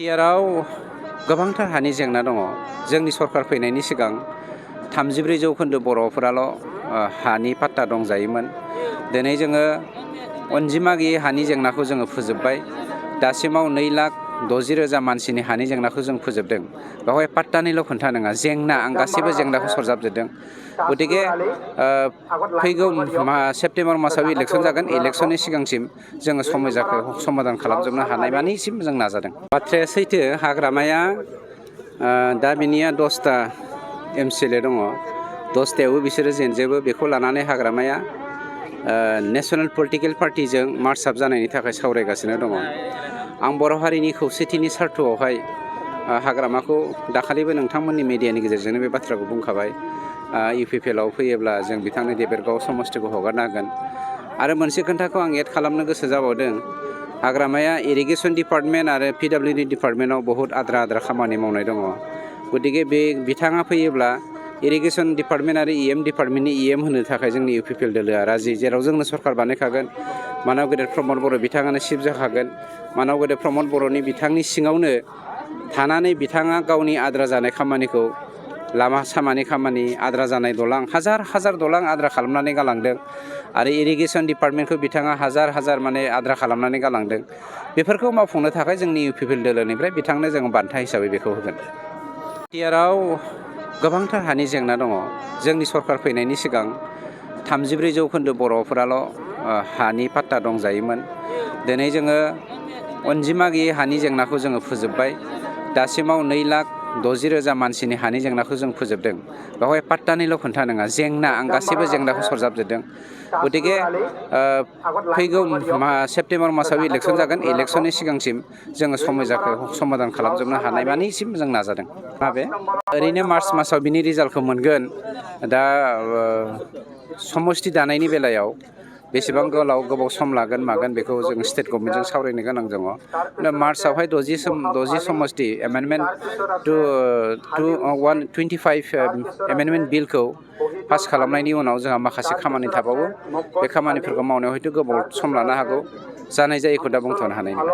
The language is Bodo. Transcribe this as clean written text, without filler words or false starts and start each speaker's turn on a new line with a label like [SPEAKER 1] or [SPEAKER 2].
[SPEAKER 1] बिटिआरआव गोबांथार हानि जेंना दङ। जोंनि सरकार फैनायनि सिगां 34% बर'फोराल' हानि पाट्टा दंजायोमोन। दिनै जोङो अनजिमा गैयै हानि जेंनाखौ जोङो फोजोबबाय। दासिमाव 2,60,000 मानसिनि हानि जेंनाखौ जों फोजोबदों। बेवहाय पाट्टानिल' खोन्था नङा, जेंना आं गासैबो जेंनाखौ सरजाबजोबदों। गतिके फैगौ सेप्तेम्बर मासाव इलेक्सन जागोन। इलेक्सननि सिगांसिम जोङो समयजाखौ समाधान खालामजोबनो हानाय मानिसिम जों नाजादों। बाथ्राया सैथो, हाग्रामाया दा बिनिया 10टा MCLA दङ। 10टायावबो बिसोरो जेनजोबो। बेखौ लानानै हाग्रामाया नेशनेल पलिटिकेल पार्टिजों मार्च आप जानायनि थाखाय सावरायगासिनो दङ। आं बर' हारिनि खौसेथिनि सार्थआवहाय हाग्रामाखौ दाखालिबो नोंथांमोननि मिडियानि गेजेरजोंनो बे बाथ्राखौ बुंखाबाय। UPPLआव फैयोब्ला जों बिथांनो देबोरगाव समस्थिखौ हगारना होगोन। आरो मोनसे खोथाखौ आं एड खालामनो गोसो जाबावदों। हाग्रामाया इरिगेसन डिपार्टमेन्ट आरो PWD डिपार्टमेन्टआव बहुत आद्रा खामानि मावनाय दङ। गतिके बिथाङा फैयोब्ला इरिगेसन डिपार्टमेन्ट आरो EM डिपार्टमेन्टनि EM होनो थाखाय जोंनि UPPL दोलोआ राजि, जेराव जोंनो सरकार बानायखागोन। मानाव गेदेर प्रमद बर' बिथाङानो चिफ जाखागोन। मानाव गेदेर प्रमद बर'नि बिथांनि सिङावनो थानानै बिथाङा गावनि आद्रा जानाय खामानिखौ, लामा सामानि खामानि, आद्रा जानाय दलां, हाजार दलां आद्रा खालामनानै गालांदों। आरो इरिगेसन डिपार्टमेन्टखौ बिथाङा हाजार आद्रा खालामनानै गालांदों। बेफोरखौ मावफुंनो थाखाय जोंनि UPPL दोलोनिफ्राय बिथांनो जों बान्था हिसाबै बेखौ होगोन। बिटिआरआव गोबांथार हानि जेंना दङ। जोंनि सरकार फैनायनि सिगां 34% बर'फोराल' हानि पाट्टा दंजायोमोन। दिनै जोङो अनजिमा गैयै हानि जेंनाखौ जोङो फोजोबबाय। दासिमाव 2,60,000 मानसिनि हानि जेंनाखौ जों फोजोबदों। बेवहाय पाट्टानिल' खोन्था नङा, जेंना आं गासैबो जेंनाखौ सरजाबजोबदों। गतिके फैगौ सेप्तेम्बर मासाव इलेक्सन जागोन। इलेक्सननि सिगांसिम जोङो समयजाखौ समाधान खालामजोबनो हानाय मानिसिम जों नाजादों। ओरैनो मार्च मासाव बिनि रिजाल्टखौ मोनगोन। दा समस्ति दानायनि बेलायाव बेसेबां गोबाव सम लागोन मागोन बेखौ जों स्टेट गभर्नमेन्टजों सावरायनो गोनां दङ। मार्चआवहाय 60 समस्ति एमेन्डमेन्ट टु 125 एमेन्डमेन्ट बिलखौ पास खालामनायनि उनाव जोंहा माखासे खामानि थाबावो। बे खामानिफोरखौ मावनायाव हयथ' गोबाव सम लानो हागौ। जानाय जायैखौ दा बुंथ'नो हानाय नङा।